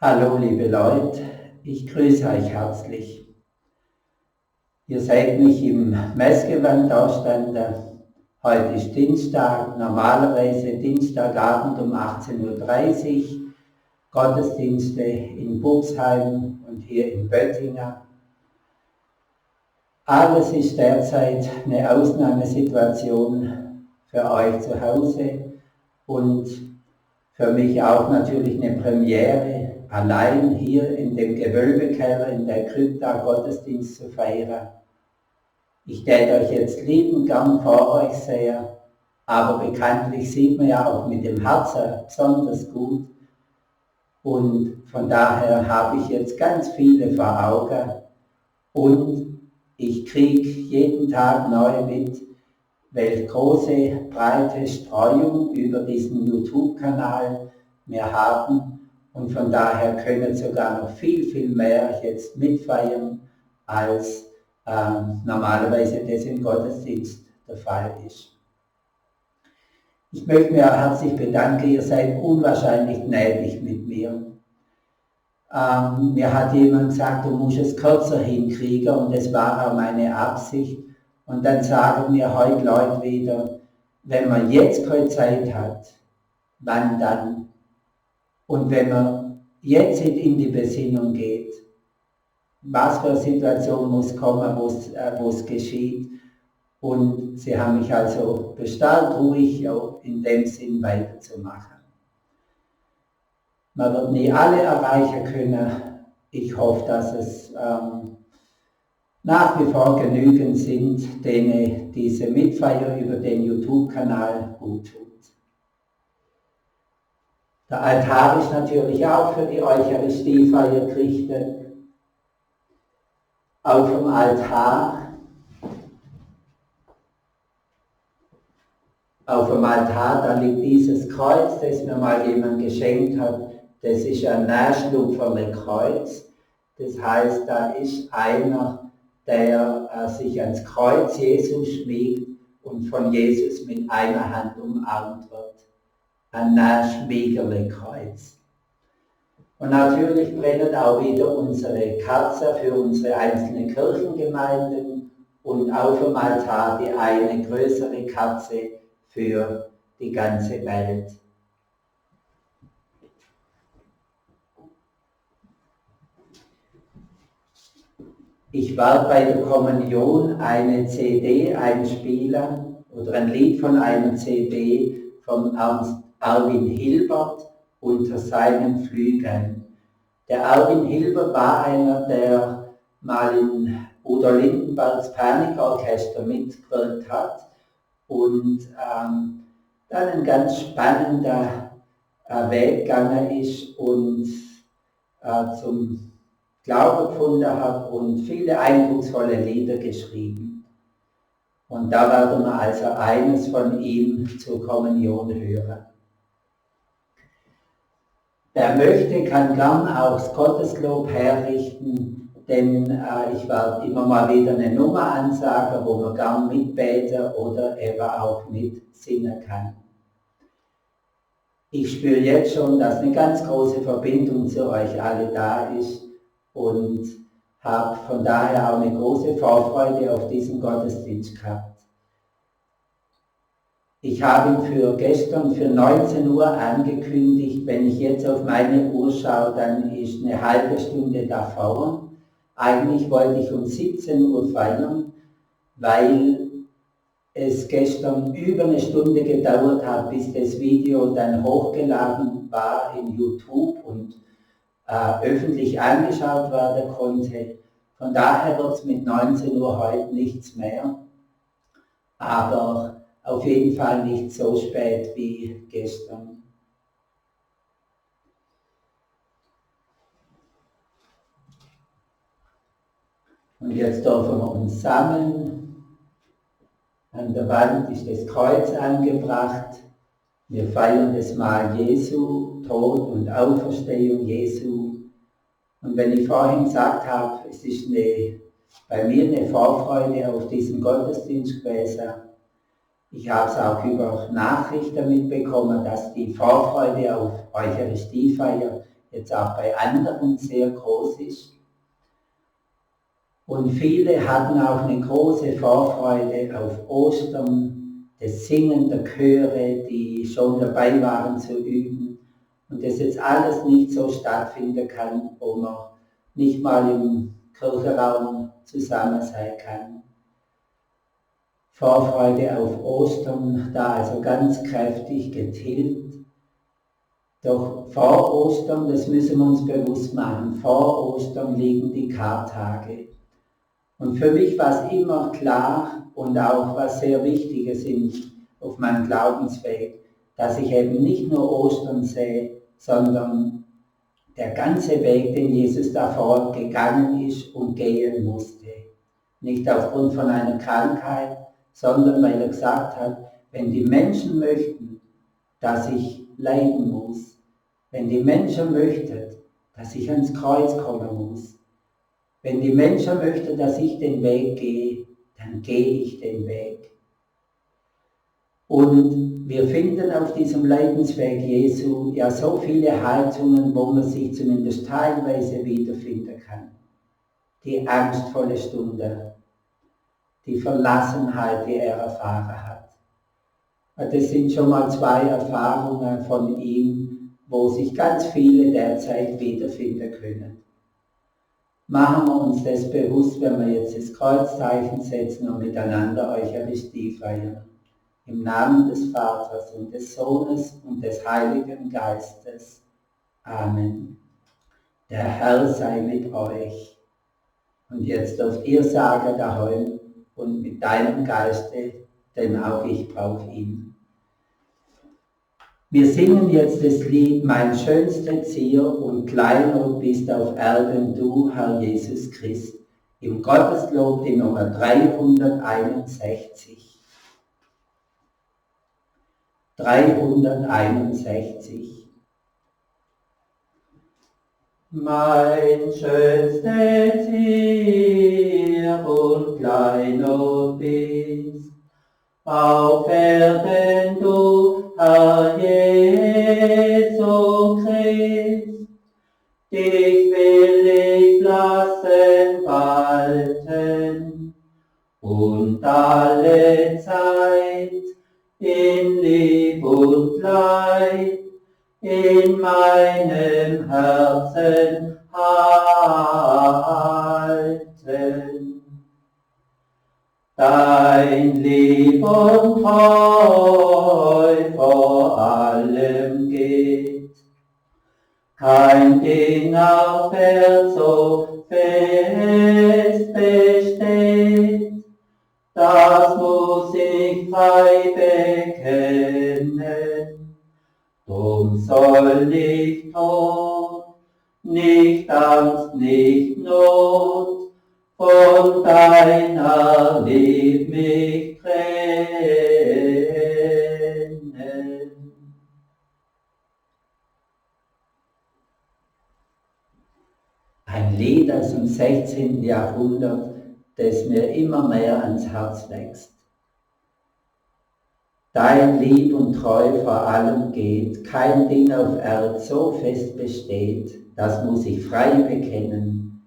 Hallo liebe Leute, ich grüße euch herzlich. Ihr seht mich im Messgewand dastanden. Heute ist Dienstag, normalerweise Dienstagabend um 18:30 Uhr, Gottesdienste in Buxheim und hier in Böttingen. Alles ist derzeit eine Ausnahmesituation für euch zu Hause und für mich auch natürlich eine Premiere, allein hier in dem Gewölbekeller in der Krypta Gottesdienst zu feiern. Ich täte euch jetzt liebend gern vor euch sehen, aber bekanntlich sieht man ja auch mit dem Herzen besonders gut. Und von daher habe ich jetzt ganz viele vor Augen und ich kriege jeden Tag neu mit, welche große, breite Streuung über diesen YouTube-Kanal wir haben. Und von daher können sogar noch viel, viel mehr jetzt mitfeiern, als normalerweise das im Gottesdienst der Fall ist. Ich möchte mich auch herzlich bedanken, ihr seid unwahrscheinlich gnädig mit mir. Mir hat jemand gesagt, du musst es kürzer hinkriegen und das war auch meine Absicht. Und dann sagen mir heute Leute wieder, wenn man jetzt keine Zeit hat, wann dann? Und wenn man jetzt in die Besinnung geht, was für eine Situation muss kommen, wo es geschieht. Und sie haben mich also bestärkt, ruhig in dem Sinn weiterzumachen. Man wird nie alle erreichen können. Ich hoffe, dass es nach wie vor genügend sind, denen diese Mitfeier über den YouTube-Kanal gut tut. Der Altar ist natürlich auch für die Eucharistiefeier gerichtet. Auf dem Altar da liegt dieses Kreuz, das mir mal jemand geschenkt hat. Das ist ein Nährstupferle-Kreuz. Das heißt, da ist einer, der sich ans Kreuz Jesus schmiegt und von Jesus mit einer Hand umarmt wird. Ein Nährschmiegerle-Kreuz. Und natürlich brennen auch wieder unsere Kerzen für unsere einzelnen Kirchengemeinden und auf dem Altar die eine größere Kerze für die ganze Welt. Ich werde bei der Kommunion eine CD einspielen oder ein Lied von einer CD von Erwin Hilbert, Unter seinen Flügeln. Der Erwin Hilbert war einer, der mal in Udo Lindenbergs Panikorchester mitgewirkt hat und dann ein ganz spannender Weg gegangen ist und zum Glauben gefunden hat und viele eindrucksvolle Lieder geschrieben. Und da werden wir also eines von ihm zur Kommunion hören. Wer möchte, kann gern auch das Gotteslob herrichten, denn ich werde immer mal wieder eine Nummer ansagen, wo man gern mitbeten oder eben auch mitsingen kann. Ich spüre jetzt schon, dass eine ganz große Verbindung zu euch alle da ist und habe von daher auch eine große Vorfreude auf diesen Gottesdienst gehabt. Ich habe ihn für gestern für 19 Uhr angekündigt. Wenn ich jetzt auf meine Uhr schaue, dann ist eine halbe Stunde davor. Eigentlich wollte ich um 17 Uhr feiern, weil es gestern über eine Stunde gedauert hat, bis das Video dann hochgeladen war in YouTube und öffentlich angeschaut werden konnte. Von daher wird es mit 19 Uhr heute nichts mehr. Aber auf jeden Fall nicht so spät wie gestern. Und jetzt dürfen wir uns sammeln. An der Wand ist das Kreuz angebracht. Wir feiern das Mahl Jesu, Tod und Auferstehung Jesu. Und wenn ich vorhin gesagt habe, es ist bei mir eine Vorfreude auf diesen Gottesdienst gewesen, ich habe es auch über Nachrichten mitbekommen, dass die Vorfreude auf Eucharistiefeier jetzt auch bei anderen sehr groß ist. Und viele hatten auch eine große Vorfreude auf Ostern, das Singen der Chöre, die schon dabei waren zu üben. Und das jetzt alles nicht so stattfinden kann, wo man nicht mal im Kirchenraum zusammen sein kann. Vorfreude auf Ostern, da also ganz kräftig getilgt. Doch vor Ostern, das müssen wir uns bewusst machen, vor Ostern liegen die Kartage. Und für mich war es immer klar und auch was sehr Wichtiges auf meinem Glaubensweg, dass ich eben nicht nur Ostern sehe, sondern der ganze Weg, den Jesus davor gegangen ist und gehen musste. Nicht aufgrund von einer Krankheit, sondern weil er gesagt hat, wenn die Menschen möchten, dass ich leiden muss, wenn die Menschen möchten, dass ich ans Kreuz kommen muss, wenn die Menschen möchten, dass ich den Weg gehe, dann gehe ich den Weg. Und wir finden auf diesem Leidensweg Jesu ja so viele Haltungen, wo man sich zumindest teilweise wiederfinden kann. Die angstvolle Stunde, die Verlassenheit, die er erfahren hat. Das sind schon mal 2 Erfahrungen von ihm, wo sich ganz viele derzeit wiederfinden können. Machen wir uns das bewusst, wenn wir jetzt das Kreuzzeichen setzen und miteinander Eucharistiefeier. Im Namen des Vaters und des Sohnes und des Heiligen Geistes. Amen. Der Herr sei mit euch. Und jetzt dürft ihr sagen daheim und mit deinem Geiste, denn auch ich brauche ihn. Wir singen jetzt das Lied Mein schönster Zier und Kleinod bist auf Erden du, Herr Jesus Christ, im Gotteslob die Nummer 361. 361. Mein schönster Zier und Kleinod bist auf Erden du, Herr Jesu Christ, dich will ich lassen walten und alle Zeit in Lieb und Leid in meinem Herzen halten. Dein Lieb und Treu vor allem geht, kein Ding auf Erden so fest besteht, das muss ich frei bekennen. Drum soll nicht Tod, nicht Angst, nicht Not, von deiner Lieb mich trennen. Ein Lied aus dem 16. Jahrhundert, das mir immer mehr ans Herz wächst. Dein Lieb und Treu vor allem geht, kein Ding auf Erd so fest besteht, das muss ich frei bekennen.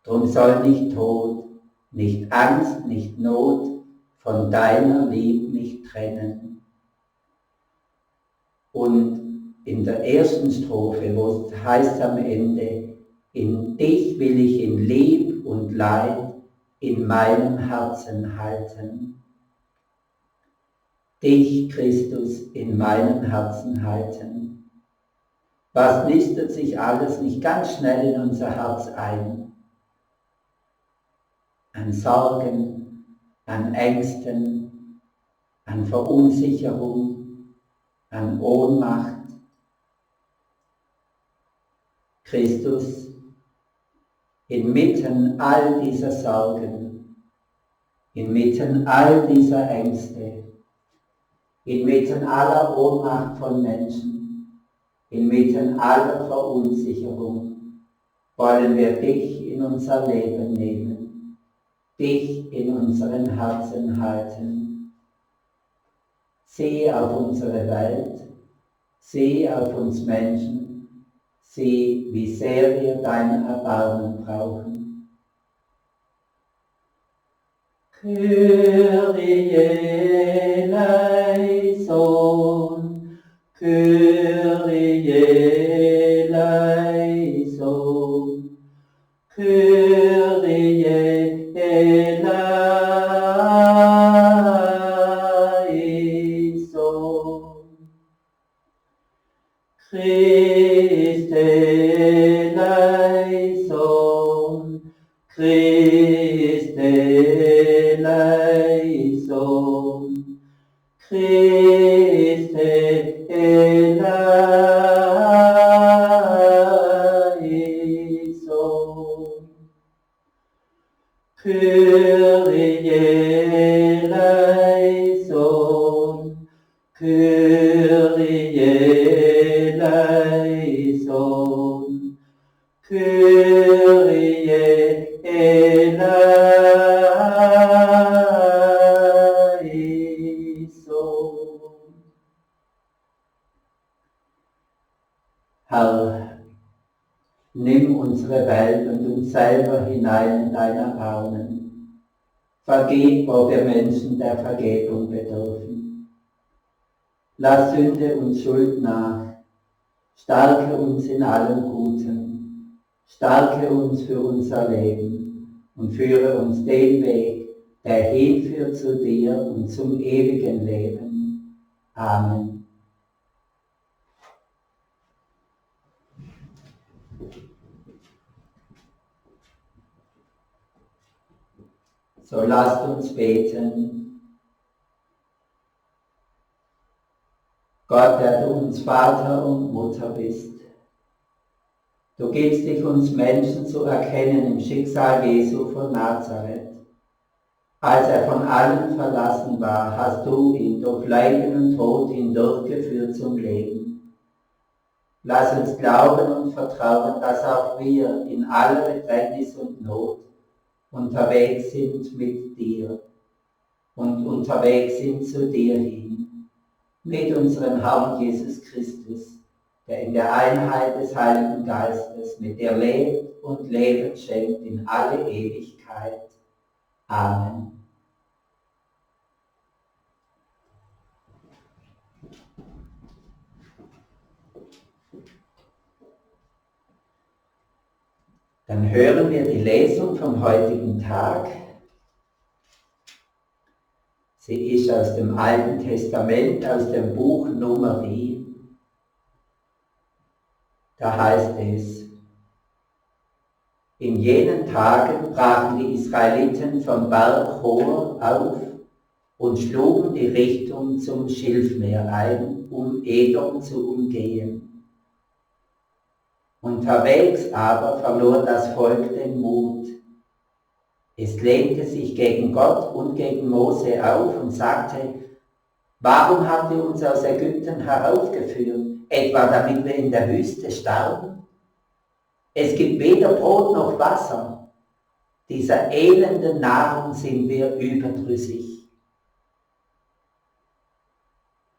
Drum soll nicht Tod, nicht Angst, nicht Not von deiner Lieb mich trennen. Und in der ersten Strophe, wo es heißt am Ende, in dich will ich in Lieb und Leid in meinem Herzen halten. Dich, Christus, in meinem Herzen halten. Was nistet sich alles nicht ganz schnell in unser Herz ein? An Sorgen, an Ängsten, an Verunsicherung, an Ohnmacht. Christus, inmitten all dieser Sorgen, inmitten all dieser Ängste, inmitten aller Ohnmacht von Menschen, inmitten aller Verunsicherung, wollen wir dich in unser Leben nehmen. Dich in unseren Herzen halten. Sieh auf unsere Welt, sieh auf uns Menschen, Sieh, wie sehr wir dein Erbarmen brauchen. Kyrie eleison, Kyrie eleison, Kyrie eleison. Christe eleison, Christe eleison, Christe eleison, Kyrie eleison, Kyrie eleison, Kyrie eleison. Herr, nimm unsere Welt und uns selber hinein in dein Erbarmen. Vergib, wo wir Menschen der Vergebung bedürfen. Lass Sünde und Schuld nach. Stärke uns in allem Guten. Stärke uns für unser Leben und führe uns den Weg, der hinführt zu dir und zum ewigen Leben. Amen. So lasst uns beten. Gott, der du uns Vater und Mutter bist, du gibst dich uns Menschen zu erkennen im Schicksal Jesu von Nazareth. Als er von allen verlassen war, hast du ihn durch Leiden und Tod hindurchgeführt zum Leben. Lass uns glauben und vertrauen, dass auch wir in aller Bedrängnis und Not unterwegs sind mit dir und unterwegs sind zu dir hin, mit unserem Herrn Jesus Christus, der in der Einheit des Heiligen Geistes mit dir lebt und Leben schenkt in alle Ewigkeit. Amen. Dann hören wir die Lesung vom heutigen Tag. Sie ist aus dem Alten Testament, aus dem Buch Numeri. Da heißt es: In jenen Tagen brachen die Israeliten vom Berg Hor auf und schlugen die Richtung zum Schilfmeer ein, um Edom zu umgehen. Unterwegs aber verlor das Volk den Mut. Es lehnte sich gegen Gott und gegen Mose auf und sagte: Warum habt ihr uns aus Ägypten heraufgeführt, etwa damit wir in der Wüste starben? Es gibt weder Brot noch Wasser. Dieser elenden Nahrung sind wir überdrüssig.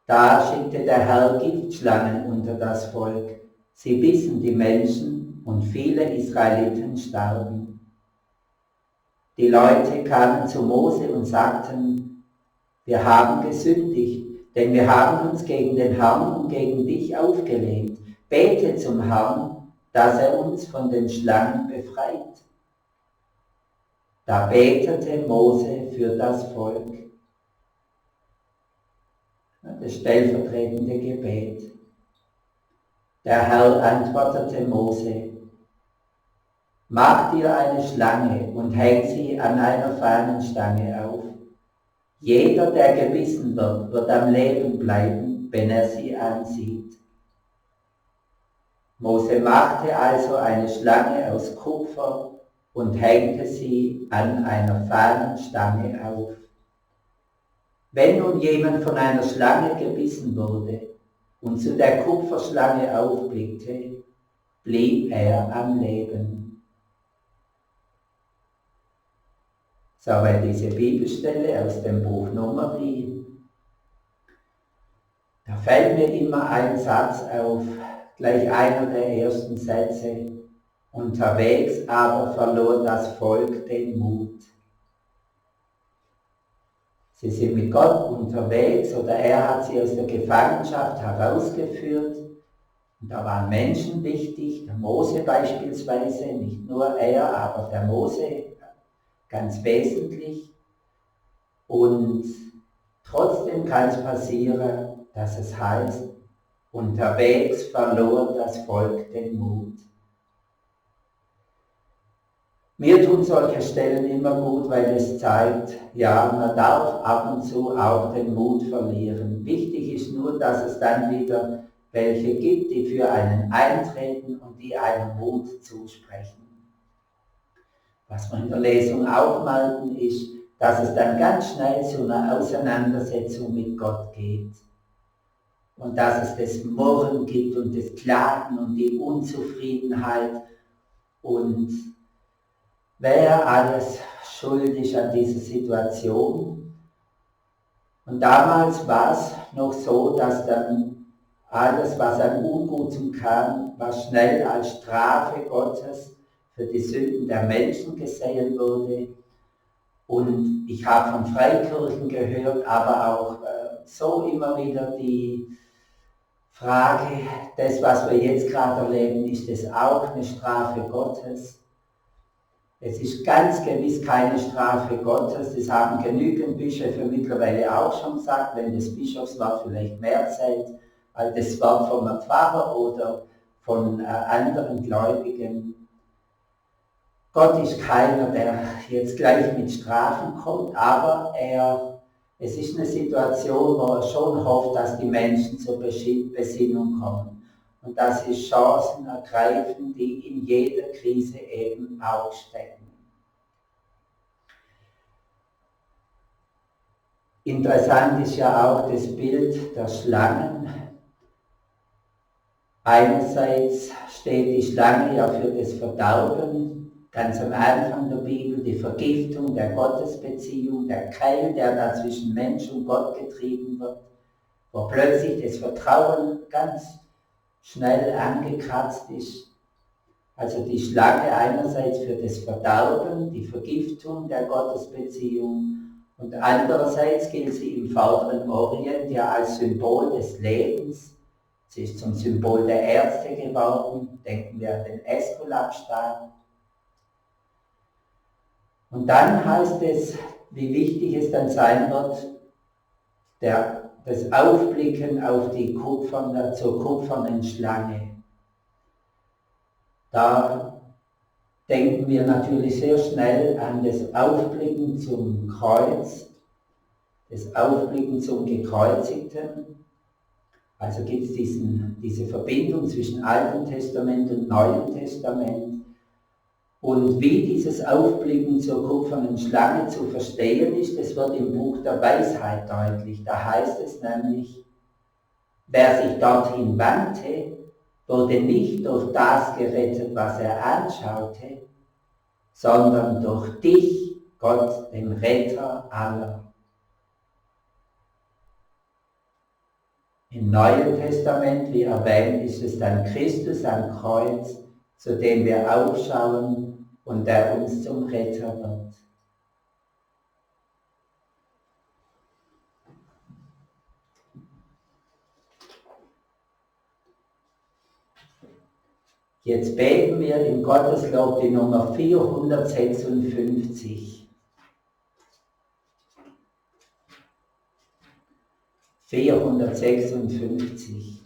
Da schickte der Herr Giftschlangen unter das Volk. Sie bissen die Menschen und viele Israeliten starben. Die Leute kamen zu Mose und sagten: Wir haben gesündigt, denn wir haben uns gegen den Herrn und gegen dich aufgelehnt. Bete zum Herrn, dass er uns von den Schlangen befreit. Da betete Mose für das Volk. Das stellvertretende Gebet. Der Herr antwortete Mose: Mach dir eine Schlange und häng sie an einer Fahnenstange auf. Jeder, der gebissen wird, wird am Leben bleiben, wenn er sie ansieht. Mose machte also eine Schlange aus Kupfer und hängte sie an einer Fahnenstange auf. Wenn nun jemand von einer Schlange gebissen wurde und zu der Kupferschlange aufblickte, blieb er am Leben. Soweit diese Bibelstelle aus dem Buch Numeri. Da fällt mir immer ein Satz auf: gleich einer der ersten Sätze. Unterwegs aber verlor das Volk den Mut. Sie sind mit Gott unterwegs oder er hat sie aus der Gefangenschaft herausgeführt. Und da waren Menschen wichtig, der Mose beispielsweise, nicht nur er, aber der Mose ganz wesentlich. Und trotzdem kann es passieren, dass es heißt, unterwegs verlor das Volk den Mut. Mir tun solche Stellen immer gut, weil es zeigt, ja, man darf ab und zu auch den Mut verlieren. Wichtig ist nur, dass es dann wieder welche gibt, die für einen eintreten und die einen Mut zusprechen. Was wir in der Lesung aufmalten, ist, dass es dann ganz schnell zu einer Auseinandersetzung mit Gott geht. Und dass es das Murren gibt und das Klagen und die Unzufriedenheit und wer alles schuld ist an dieser Situation. Und damals war es noch so, dass dann alles, was an Ungutem kam, war schnell als Strafe Gottes für die Sünden der Menschen gesehen wurde. Und ich habe von Freikirchen gehört, aber auch so immer wieder die Frage, das, was wir jetzt gerade erleben, ist das auch eine Strafe Gottes? Es ist ganz gewiss keine Strafe Gottes, das haben genügend Bischöfe mittlerweile auch schon gesagt, wenn das Bischofswort vielleicht mehr zählt als das Wort von einem Pfarrer oder von anderen Gläubigen. Gott ist keiner, der jetzt gleich mit Strafen kommt, aber es ist eine Situation, wo er schon hofft, dass die Menschen zur Besinnung kommen. Und dass sie Chancen ergreifen, die in jeder Krise eben auch stecken. Interessant ist ja auch das Bild der Schlangen. Einerseits steht die Schlange ja für das Verderben, ganz am Anfang der Bibel, die Vergiftung der Gottesbeziehung, der Keil, der da zwischen Mensch und Gott getrieben wird, wo plötzlich das Vertrauen ganz schnell angekratzt ist. Also die Schlange einerseits für das Verderben, die Vergiftung der Gottesbeziehung und andererseits gilt sie im vorderen Orient ja als Symbol des Lebens. Sie ist zum Symbol der Ärzte geworden, denken wir an den Äskulapstab. Und dann heißt es, wie wichtig es dann sein wird, das Aufblicken auf die zur kupfernen Schlange. Da denken wir natürlich sehr schnell an das Aufblicken zum Kreuz, das Aufblicken zum Gekreuzigten. Also gibt es diese Verbindung zwischen Altem Testament und Neuem Testament. Und wie dieses Aufblicken zur kupfernen Schlange zu verstehen ist, das wird im Buch der Weisheit deutlich. Da heißt es nämlich, wer sich dorthin wandte, wurde nicht durch das gerettet, was er anschaute, sondern durch dich, Gott, den Retter aller. Im Neuen Testament, wie erwähnt, ist es dann Christus am Kreuz, zu dem wir aufschauen und der uns zum Retter wird. Jetzt beten wir im Gotteslob die Nummer 456. 456.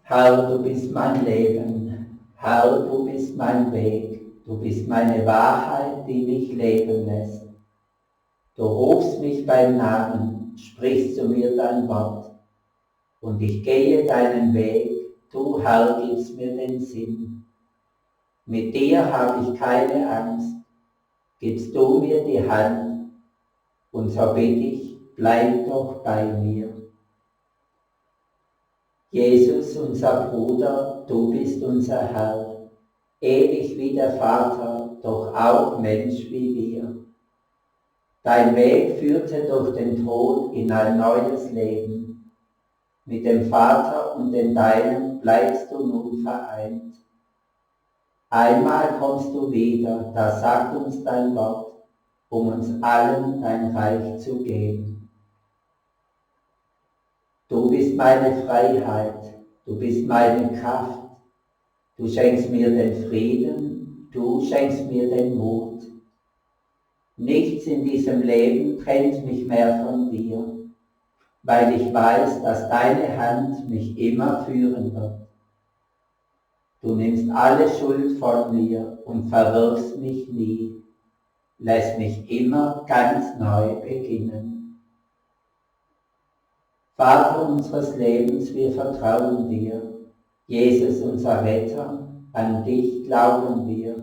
Herr, du bist mein Leben, Herr, du bist mein Weg, du bist meine Wahrheit, die mich leben lässt. Du rufst mich beim Namen, sprichst zu mir dein Wort, und ich gehe deinen Weg, du Herr gibst mir den Sinn. Mit dir habe ich keine Angst, gibst du mir die Hand, und so bitte ich, bleib doch bei mir. Jesus, unser Bruder, du bist unser Herr, ewig wie der Vater, doch auch Mensch wie wir. Dein Weg führte durch den Tod in ein neues Leben. Mit dem Vater und den Deinen bleibst du nun vereint. Einmal kommst du wieder, da sagt uns dein Wort, um uns allen dein Reich zu geben. Du bist meine Freiheit, du bist meine Kraft, du schenkst mir den Frieden, du schenkst mir den Mut. Nichts in diesem Leben trennt mich mehr von dir, weil ich weiß, dass deine Hand mich immer führen wird. Du nimmst alle Schuld von mir und verwirfst mich nie, lässt mich immer ganz neu beginnen. Vater unseres Lebens, wir vertrauen dir. Jesus, unser Retter, an dich glauben wir.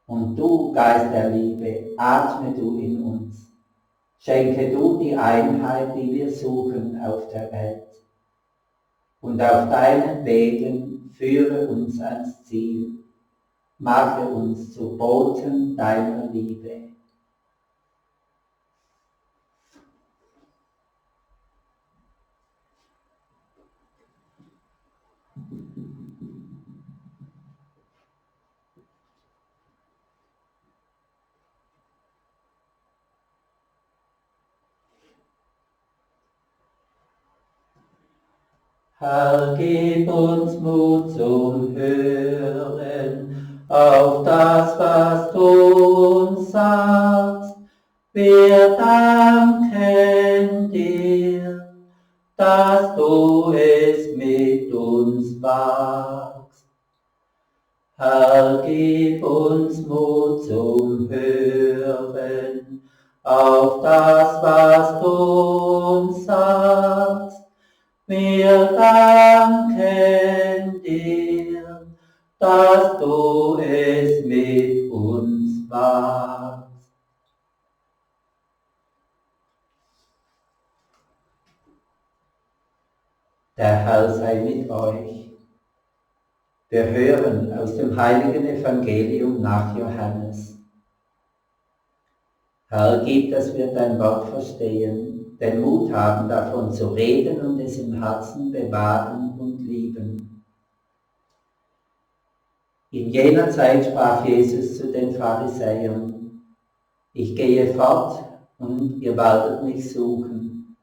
Und du, Geist der Liebe, atme du in uns. Schenke du die Einheit, die wir suchen auf der Welt. Und auf deinen Wegen führe uns ans Ziel. Mache uns zu Boten deiner Liebe. Herr, gib uns Mut zum Hören auf das, was du uns sagst. Wir danken dir, dass du es mit uns wagst. Herr, gib uns Mut zum Hören auf das, was du uns sagst. Wir danken dir, dass du es mit uns wagst. Der Herr sei mit euch. Wir hören aus dem heiligen Evangelium nach Johannes. Herr, gib, dass wir dein Wort verstehen, den Mut haben, davon zu reden und es im Herzen bewahren und lieben. In jener Zeit sprach Jesus zu den Pharisäern: Ich gehe fort und ihr werdet mich suchen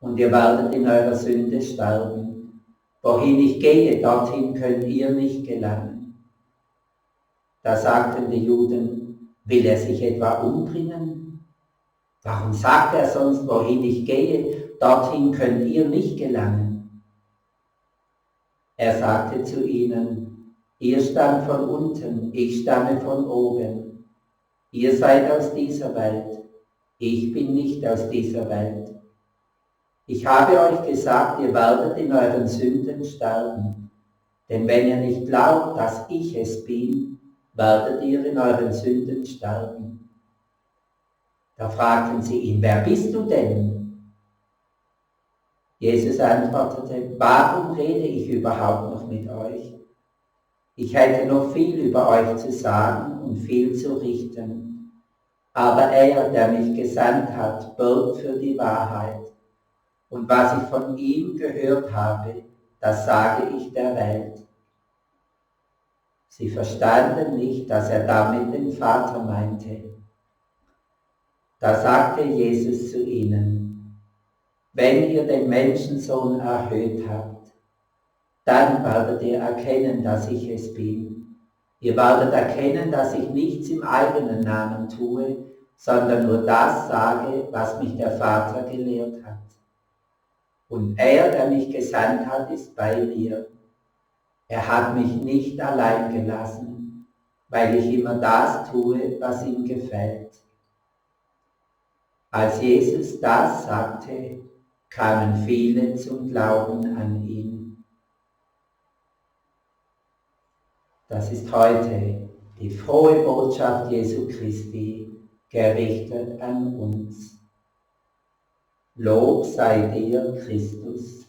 und ihr werdet in eurer Sünde sterben. Wohin ich gehe, dorthin könnt ihr nicht gelangen. Da sagten die Juden: Will er sich etwa umbringen? Warum sagt er sonst, wohin ich gehe, dorthin könnt ihr nicht gelangen? Er sagte zu ihnen: Ihr stammt von unten, ich stamme von oben. Ihr seid aus dieser Welt, ich bin nicht aus dieser Welt. Ich habe euch gesagt, ihr werdet in euren Sünden sterben. Denn wenn ihr nicht glaubt, dass ich es bin, werdet ihr in euren Sünden sterben. Da fragten sie ihn: Wer bist du denn? Jesus antwortete: Warum rede ich überhaupt noch mit euch? Ich hätte noch viel über euch zu sagen und viel zu richten. Aber er, der mich gesandt hat, bürgt für die Wahrheit. Und was ich von ihm gehört habe, das sage ich der Welt. Sie verstanden nicht, dass er damit den Vater meinte. Da sagte Jesus zu ihnen: Wenn ihr den Menschensohn erhöht habt, dann werdet ihr erkennen, dass ich es bin. Ihr werdet erkennen, dass ich nichts im eigenen Namen tue, sondern nur das sage, was mich der Vater gelehrt hat. Und er, der mich gesandt hat, ist bei mir. Er hat mich nicht allein gelassen, weil ich immer das tue, was ihm gefällt. Als Jesus das sagte, kamen viele zum Glauben an ihn. Das ist heute die frohe Botschaft Jesu Christi, gerichtet an uns. Lob sei dir, Christus.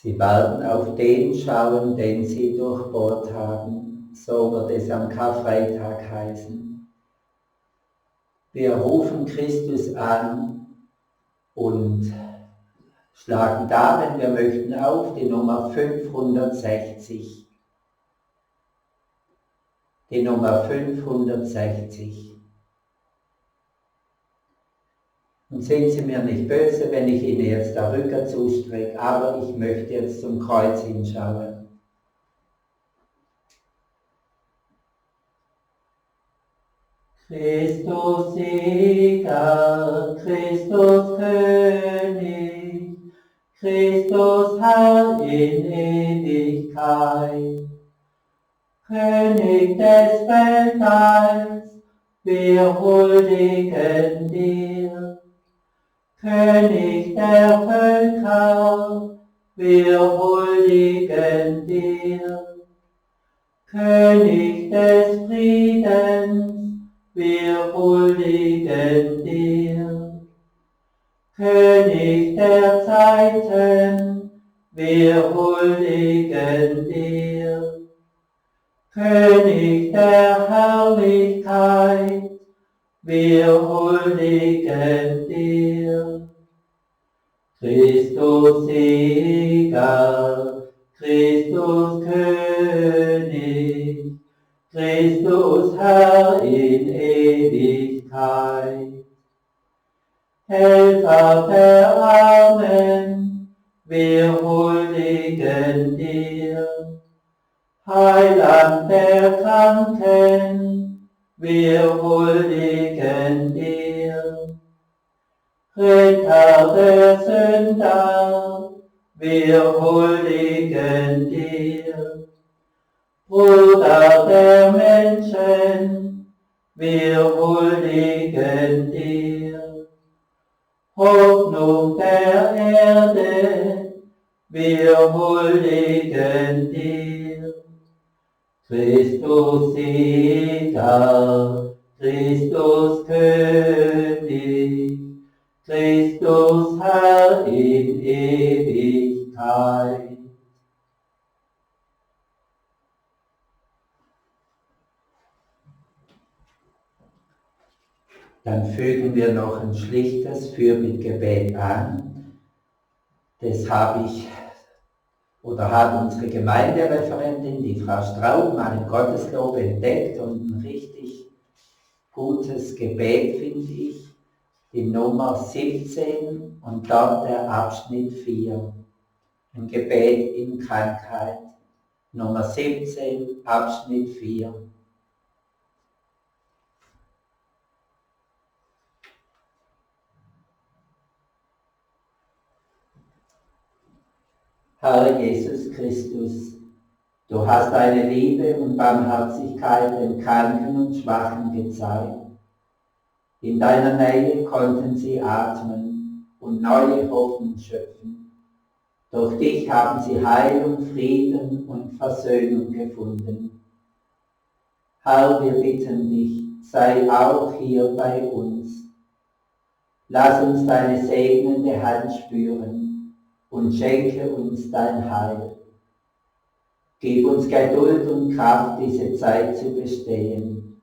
Sie werden auf den schauen, den sie durchbohrt haben, so wird es am Karfreitag heißen. Wir rufen Christus an und schlagen da, wenn wir möchten, auf die Nummer 560. Die Nummer 560. Und sind Sie mir nicht böse, wenn ich Ihnen jetzt der Rücken zustrecke, aber ich möchte jetzt zum Kreuz hinschauen. Christus Sieger, Christus König, Christus Herr in Ewigkeit, König des Weltalls, wir huldigen dir. König der Völker, wir huldigen dir. König des Friedens, wir huldigen dir. König der Zeiten, wir huldigen dir. König der Herrlichkeit, wir huldigen dir. Christus Sieger, Christus König, Christus Herr in Ewigkeit. Helfer der Armen, wir huldigen dir. Heiland der Kranken, wir huldigen dir. Retter der Sünder, wir huldigen dir. Bruder der Menschen, wir huldigen dir. Hoffnung der Erde, wir huldigen dir. Christus Sieger, Christus König, Christus Herr in Ewigkeit. Dann fügen wir noch ein schlichtes Fürbittgebet an. Das hat unsere Gemeindereferentin, die Frau Straub, mal im Gotteslob entdeckt und ein richtig gutes Gebet, finde ich. Die Nummer 17 und dort der Abschnitt 4. Ein Gebet in Krankheit. Nummer 17, Abschnitt 4. Herr Jesus Christus, du hast deine Liebe und Barmherzigkeit den Kranken und Schwachen gezeigt. In deiner Nähe konnten sie atmen und neue Hoffnung schöpfen. Durch dich haben sie Heilung, Frieden und Versöhnung gefunden. Herr, wir bitten dich, sei auch hier bei uns. Lass uns deine segnende Hand spüren und schenke uns dein Heil. Gib uns Geduld und Kraft, diese Zeit zu bestehen.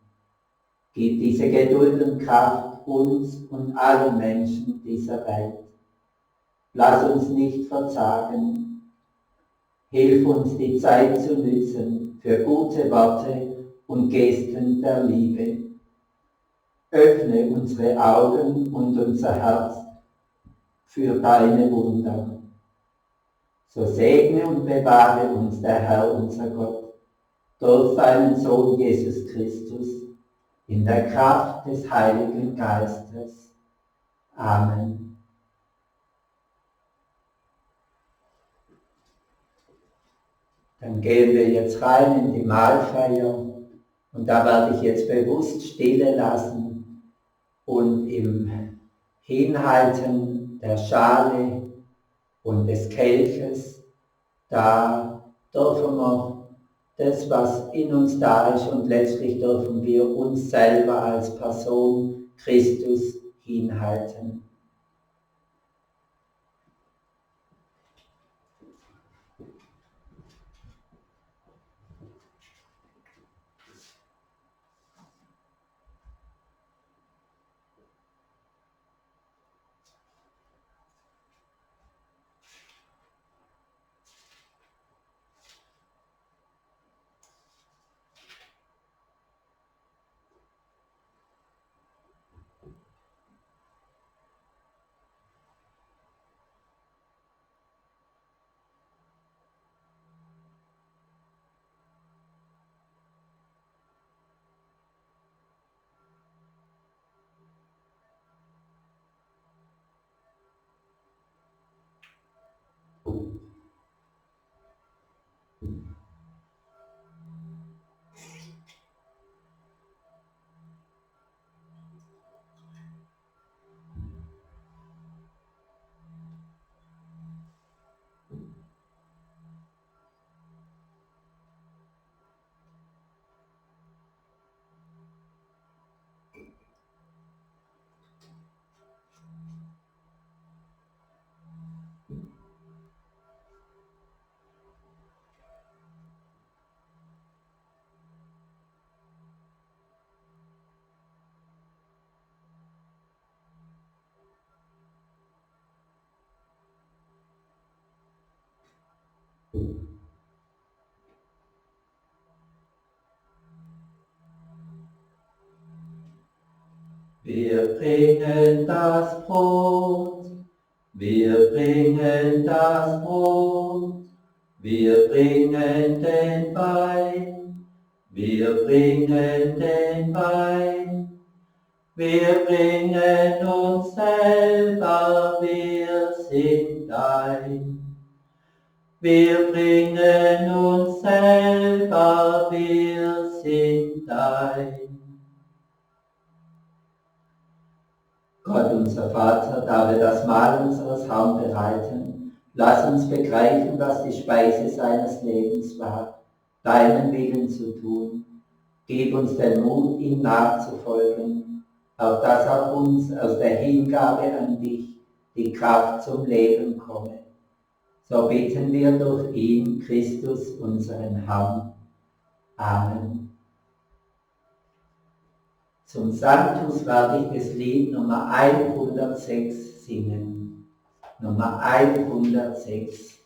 Gib diese Geduld und Kraft uns und allen Menschen dieser Welt. Lass uns nicht verzagen. Hilf uns, die Zeit zu nützen für gute Worte und Gesten der Liebe. Öffne unsere Augen und unser Herz für deine Wunder. So segne und bewahre uns der Herr, unser Gott, durch seinen Sohn Jesus Christus, in der Kraft des Heiligen Geistes. Amen. Dann gehen wir jetzt rein in die Mahlfeier und da werde ich jetzt bewusst Stille lassen und im Hinhalten der Schale und des Kelches, da dürfen wir das, was in uns da ist, und letztlich dürfen wir uns selber als Person Christus hinhalten. Wir bringen das Brot, wir bringen das Brot, wir bringen den Wein, wir bringen den Wein, wir bringen uns selber, wir sind dein. Wir bringen uns selber, wir sind dein. Gott, unser Vater, da wir das Mahl unseres Herrn bereiten, lass uns begreifen, was die Speise seines Lebens war, deinen Willen zu tun. Gib uns den Mut, ihm nachzufolgen, auf dass auch uns aus der Hingabe an dich die Kraft zum Leben komme. So bitten wir durch ihn, Christus, unseren Herrn. Amen. Zum Sanctus werde ich das Lied Nummer 106 singen. Nummer 106.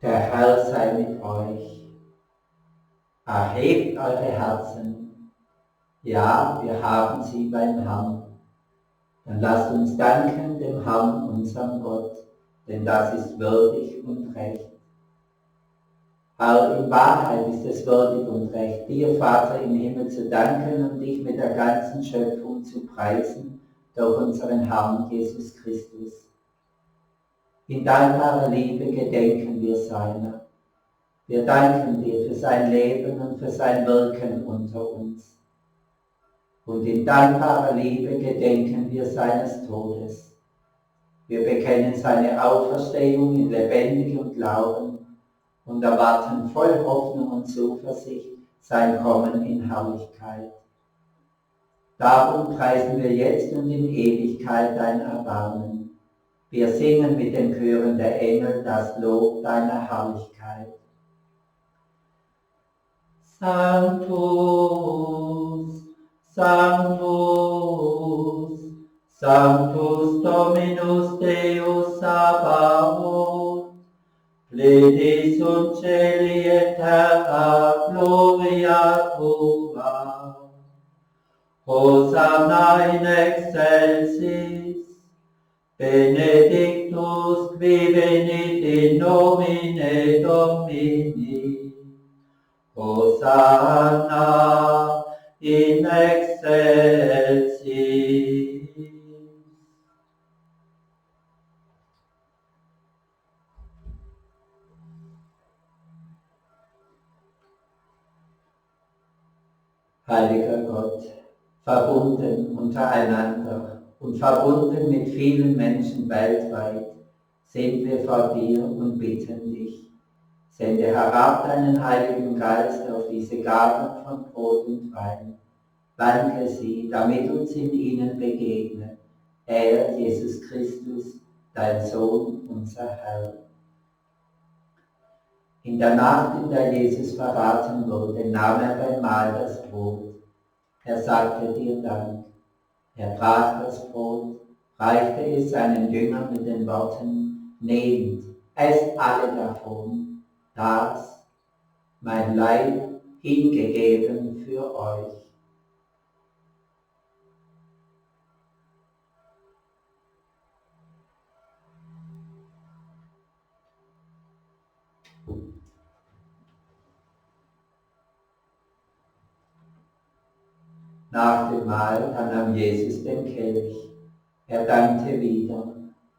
Der Herr sei mit euch. Erhebt eure Herzen. Ja, wir haben sie beim Herrn. Dann lasst uns danken dem Herrn, unserem Gott, denn das ist würdig und recht. Herr, in Wahrheit ist es würdig und recht, dir, Vater im Himmel, zu danken und dich mit der ganzen Schöpfung zu preisen durch unseren Herrn Jesus Christus. In dankbarer Liebe gedenken wir seiner. Wir danken dir für sein Leben und für sein Wirken unter uns. Und in dankbarer Liebe gedenken wir seines Todes. Wir bekennen seine Auferstehung in lebendigem Glauben und erwarten voll Hoffnung und Zuversicht sein Kommen in Herrlichkeit. Darum preisen wir jetzt und in Ewigkeit dein Erbarmen. Wir singen mit den Chören der Engel das Lob deiner Herrlichkeit. Sanctus, Sanctus, Sanctus Dominus Deus Sabaoth, Plenus und Celi et terra gloria tua. Hosanna in excelsis, benedictus qui venit in nomine Domini. Hosanna in excelsis. Heiliger Gott, verbunden untereinander und verbunden mit vielen Menschen weltweit, sind wir vor dir und bitten dich. Sende herab deinen Heiligen Geist auf diese Gaben von Brot und Wein. Wanke sie, damit uns in ihnen begegnet, er, Jesus Christus, dein Sohn, unser Herr. In der Nacht, in der Jesus verraten wurde, nahm er beim Mahl das Brot. Er sagte dir Dank. Er brach das Brot, reichte es seinen Jüngern mit den Worten: Nehmt, esst alle davon, das, mein Leib, hingegeben für euch. Nach dem Mahl nahm Jesus den Kelch. Er dankte wieder,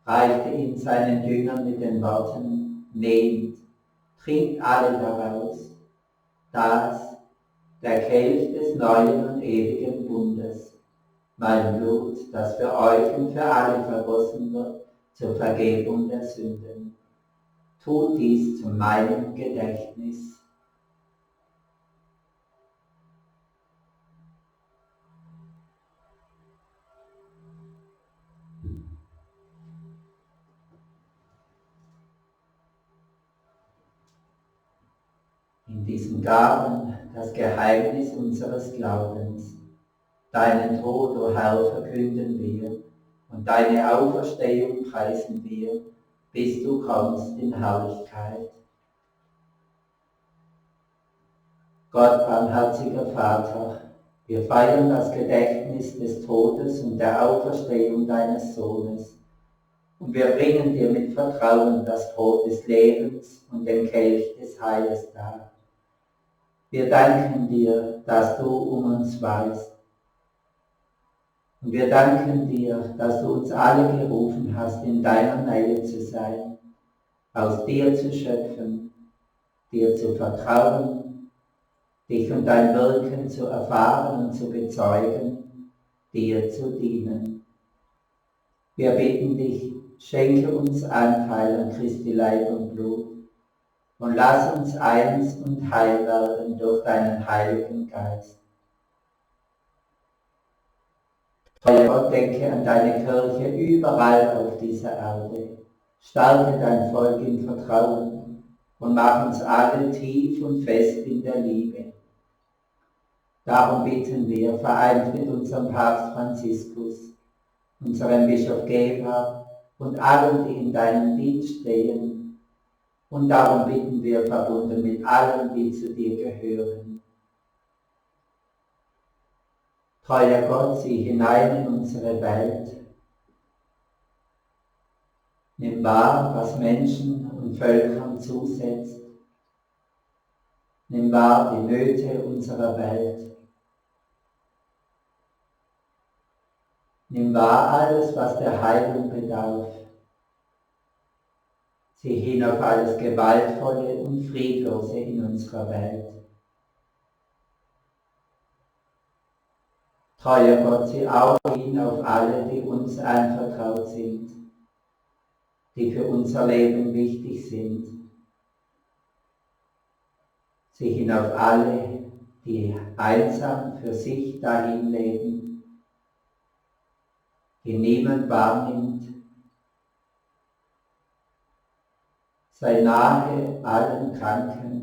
reichte ihn seinen Jüngern mit den Worten: Nehmt, trinkt alle daraus, das, der Kelch des neuen und ewigen Bundes, mein Blut, das für euch und für alle vergossen wird, zur Vergebung der Sünden. Tut dies zu meinem Gedächtnis. In diesen Gaben das Geheimnis unseres Glaubens. Deinen Tod, o Herr, verkünden wir und deine Auferstehung preisen wir, bis du kommst in Herrlichkeit. Gott, barmherziger Vater, wir feiern das Gedächtnis des Todes und der Auferstehung deines Sohnes und wir bringen dir mit Vertrauen das Brot des Lebens und den Kelch des Heiles dar. Wir danken dir, dass du um uns weißt. Und wir danken dir, dass du uns alle gerufen hast, in deiner Nähe zu sein, aus dir zu schöpfen, dir zu vertrauen, dich und dein Wirken zu erfahren und zu bezeugen, dir zu dienen. Wir bitten dich, schenke uns Anteil an Christi Leib und Blut und lass uns eins und heil werden durch deinen Heiligen Geist. Treuer Gott, denke an deine Kirche überall auf dieser Erde. Stärke dein Volk im Vertrauen und mach uns alle tief und fest in der Liebe. Darum bitten wir, vereint mit unserem Papst Franziskus, unserem Bischof Gebhard und allen, die in deinem Dienst stehen. Und darum bitten wir, verbunden mit allen, die zu dir gehören. Treuer Gott, sieh hinein in unsere Welt. Nimm wahr, was Menschen und Völkern zusetzt. Nimm wahr die Nöte unserer Welt. Nimm wahr alles, was der Heilung bedarf. Sieh hin auf alles Gewaltvolle und Friedlose in unserer Welt. Treuer Gott, sieh auch hin auf alle, die uns anvertraut sind, die für unser Leben wichtig sind. Sieh hin auf alle, die einsam für sich dahin leben, die niemand wahrnimmt. Sei nahe allen Kranken.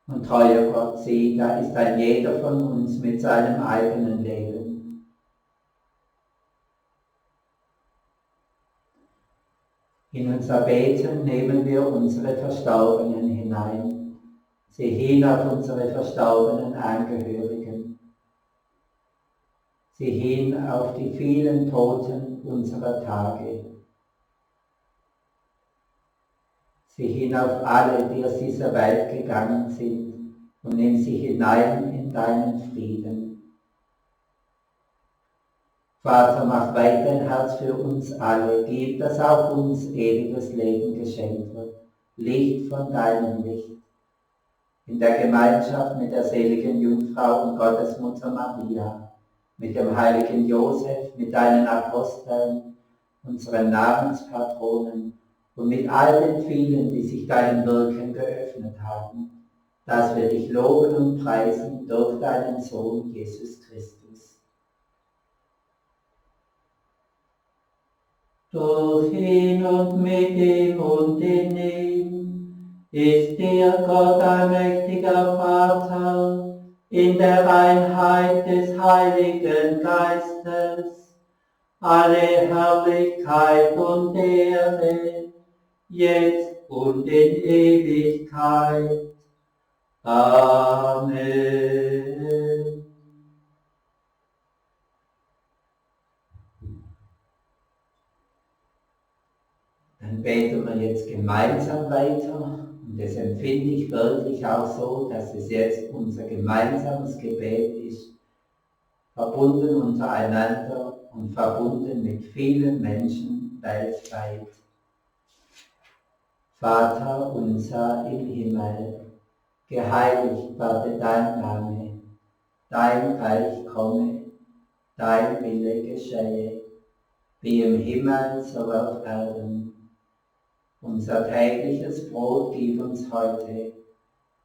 Und treuer Gott, sieh, da ist ein jeder von uns mit seinem eigenen Leben. In unser Beten nehmen wir unsere Verstorbenen hinein. Sieh hin auf unsere verstorbenen Angehörigen. Sieh hin auf die vielen Toten unserer Tage. Sieh hin auf alle, die aus dieser Welt gegangen sind, und nimm sie hinein in deinen Frieden. Vater, mach weit dein Herz für uns alle, gib, dass auch uns ewiges Leben geschenkt wird, Licht von deinem Licht. In der Gemeinschaft mit der seligen Jungfrau und Gottesmutter Maria, mit dem heiligen Josef, mit deinen Aposteln, unseren Namenspatronen, und mit all den vielen, die sich deinem Wirken geöffnet haben, dass wir dich loben und preisen durch deinen Sohn Jesus Christus. Durch ihn und mit ihm und in ihm ist dir Gott allmächtiger Vater in der Einheit des Heiligen Geistes alle Herrlichkeit und Ehre, jetzt und in Ewigkeit. Amen. Dann beten wir jetzt gemeinsam weiter und das empfinde ich wirklich auch so, dass es jetzt unser gemeinsames Gebet ist. verbunden untereinander und verbunden mit vielen Menschen weltweit. Vater unser im Himmel, geheiligt werde dein Name, dein Reich komme, dein Wille geschehe, wie im Himmel so auf Erden. Unser tägliches Brot gib uns heute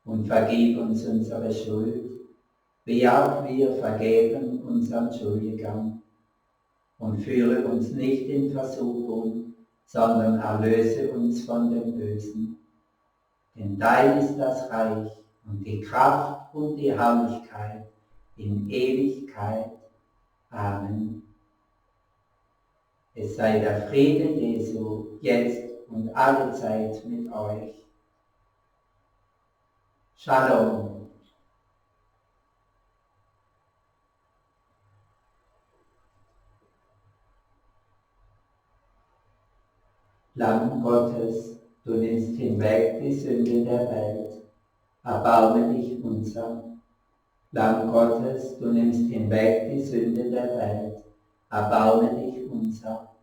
und vergib uns unsere Schuld, wie auch wir vergeben unseren Schuldigern. Und führe uns nicht in Versuchung, sondern erlöse uns von dem Bösen. Denn dein ist das Reich und die Kraft und die Herrlichkeit in Ewigkeit. Amen. Es sei der Friede Jesu jetzt und alle Zeit mit euch. Shalom. Lamm Gottes, du nimmst hinweg die Sünde der Welt, erbarme dich unser. Lamm Gottes, du nimmst hinweg die Sünde der Welt, erbarme dich unser.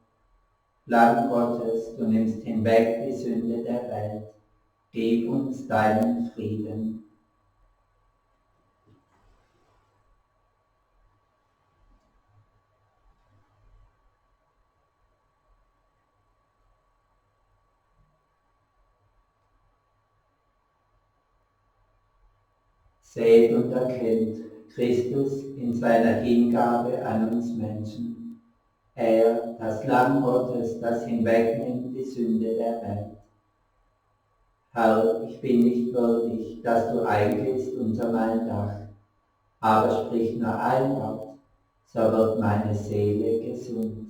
Lamm Gottes, du nimmst hinweg die Sünde der Welt, gib uns deinen Frieden. Seht und erkennt Christus in seiner Hingabe an uns Menschen. Er, das Lamm Gottes, das hinwegnimmt die Sünde der Welt. Herr, ich bin nicht würdig, dass du eingehst unter mein Dach, aber sprich nur ein Wort, so wird meine Seele gesund.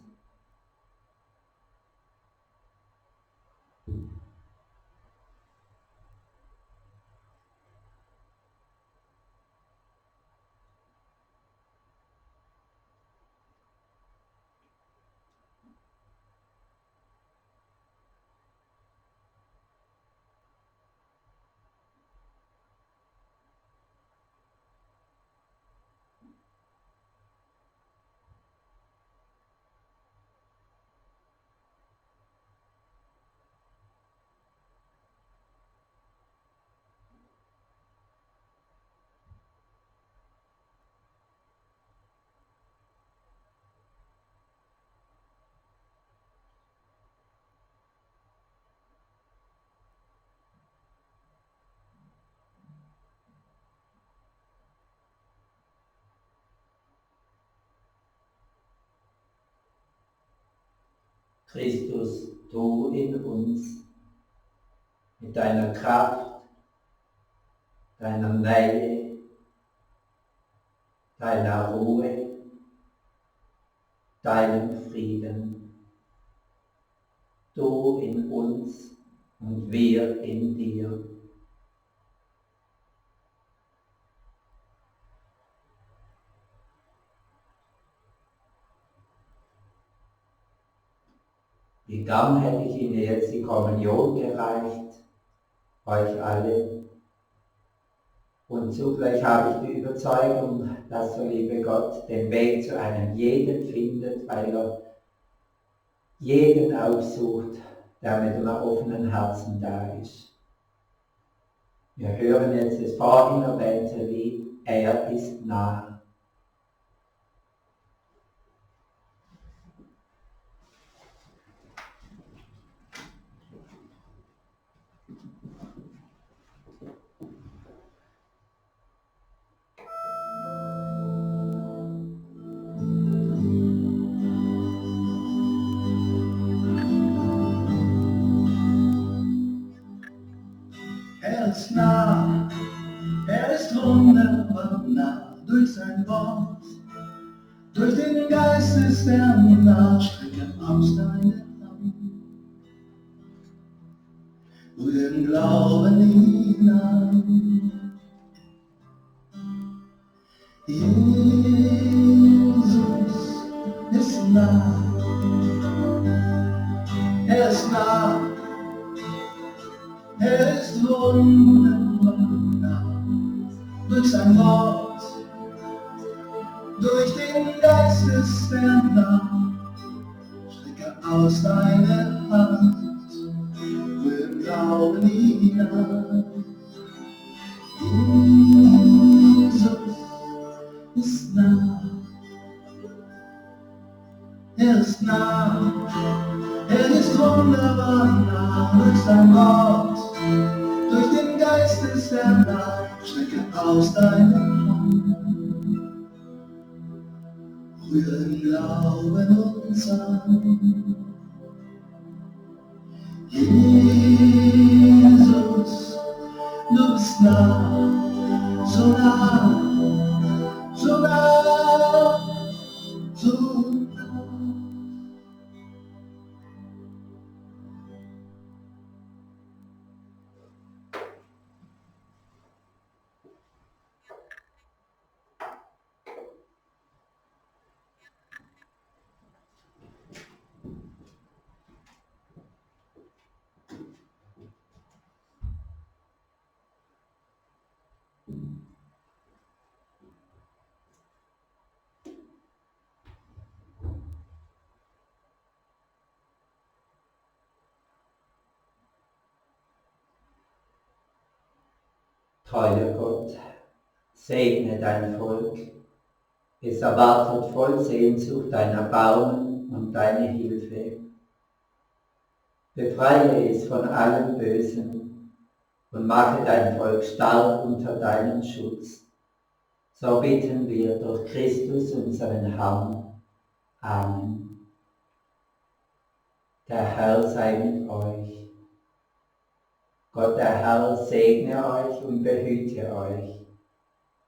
Christus, du in uns, mit deiner Kraft, deiner Nähe, deiner Ruhe, deinem Frieden. Du in uns und wir in dir. Wie gern hätte ich Ihnen jetzt die Kommunion gereicht, euch alle. Und zugleich habe ich die Überzeugung, dass der liebe Gott den Weg zu einem jeden findet, weil er jeden aufsucht, der mit einem offenen Herzen da ist. Wir hören jetzt das vorhin erwähnte Lied, er ist nah. Er ist nah, er ist wunderbar nah, durch sein Wort, durch den Geist ist er nah, strecke aus deine Hand, durch den Glauben hinein. Jesus ist nah, er ist nah, er ist wunderbar nah, durch sein Wort, durch den Geistes der Nacht, strecke aus deine Hand, rühr im Glauben hinein. Jesus ist nah, er ist nah, er ist wunderbar nah durch sein Wort, durch den Geistes der Nacht, strecke aus deine Hand, rühr im Glauben uns an. Jesus, du bist nah, so nah, so nah, so nah. Treuer Gott, segne dein Volk. Es erwartet voll Sehnsucht dein Erbarmen und deine Hilfe. Befreie es von allem Bösen und mache dein Volk stark unter deinem Schutz. So bitten wir durch Christus, unseren Herrn. Amen. Der Herr sei mit euch. Gott der Herr segne euch und behüte euch.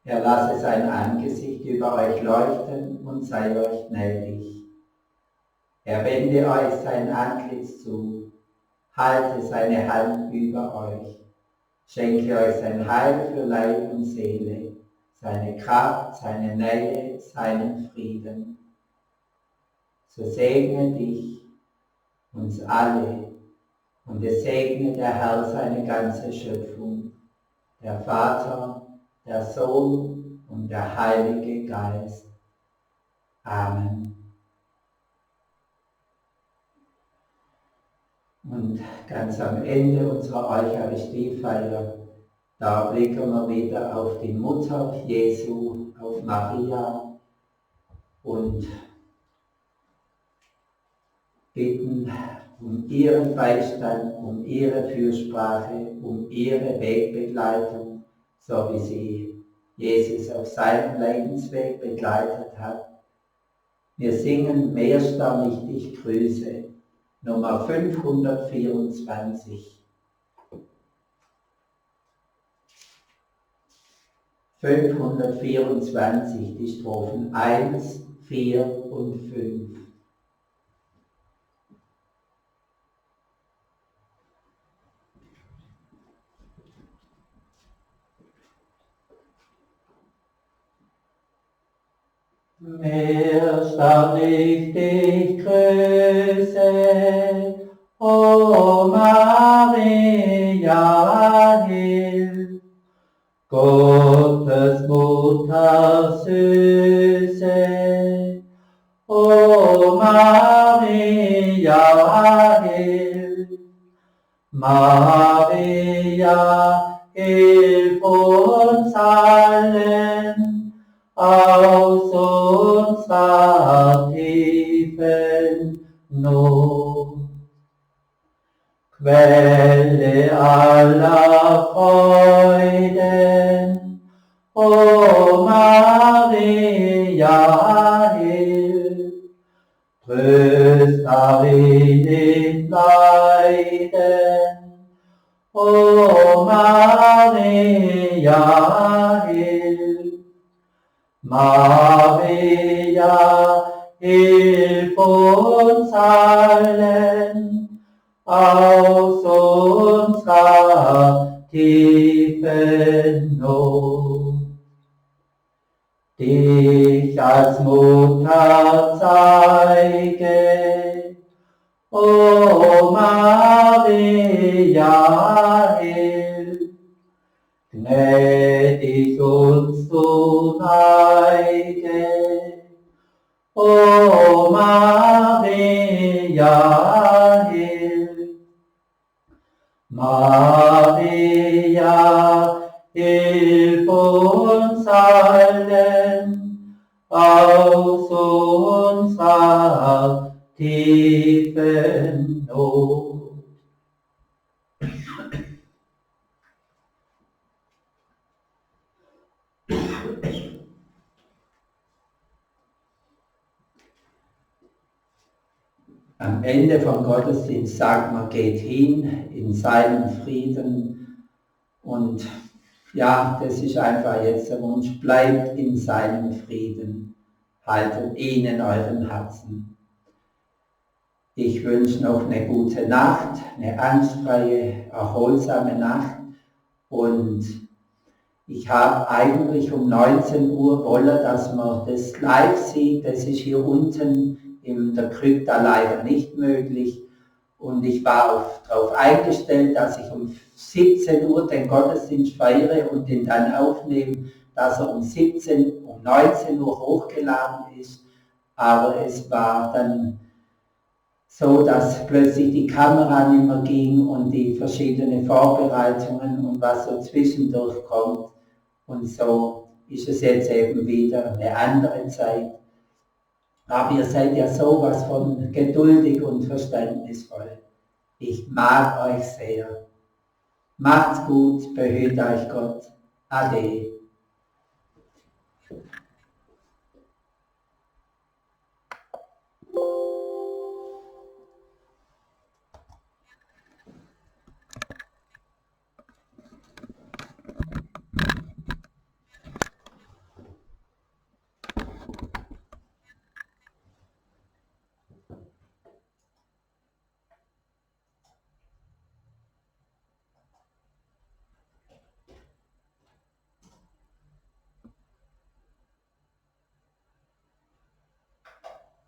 Er lasse sein Angesicht über euch leuchten und sei euch gnädig. Er wende euch sein Antlitz zu, halte seine Hand über euch, schenke euch sein Heil für Leib und Seele, seine Kraft, seine Nähe, seinen Frieden. So segne dich, uns alle, und es segne der Herr seine ganze Schöpfung, der Vater, der Sohn und der Heilige Geist. Amen. Und ganz am Ende unserer Eucharistiefeier, da blicken wir wieder auf die Mutter Jesu, auf Maria und bitten um ihren Beistand, um ihre Fürsprache, um ihre Wegbegleitung, so wie sie Jesus auf seinem Leidensweg begleitet hat. Wir singen Mehrster ich dich grüße, Nummer 524. 524, die Strophen 1, 4 und 5. Mehrster ich dich grüße, o Maria, hilf, Gottes Mutter Süße, o Maria, hilf, Maria, hilf uns allen, aus unserer tiefen Not. Quelle aller Freuden, o Maria, hilf, Trösterin in Leiden, o Maria, hilf, Maria, hilf uns allen, aus unserer tiefen Not. Dich als Mutter zeige, o Maria, hilf, gnädig uns zu neige, O Maria, hilf. Maria, hilf uns allen aus unserer tiefen Not. Am Ende vom Gottesdienst sagt man, geht hin in seinen Frieden. Und ja, das ist einfach jetzt der Wunsch, bleibt in seinem Frieden, haltet ihn in euren Herzen. Ich wünsche noch eine gute Nacht, eine angstfreie, erholsame Nacht. Und ich habe eigentlich um 19 Uhr wollen, dass man das live sieht. Das ist hier unten in der Krypta leider nicht möglich. Und ich war darauf eingestellt, dass ich um 17 Uhr den Gottesdienst feiere und den dann aufnehme, dass er um 19 Uhr hochgeladen ist. Aber es war dann so, dass plötzlich die Kamera nicht mehr ging und die verschiedenen Vorbereitungen und was so zwischendurch kommt. Und so ist es jetzt eben wieder eine andere Zeit. Aber ihr seid ja sowas von geduldig und verständnisvoll. Ich mag euch sehr. Macht's gut, behüt euch Gott. Ade.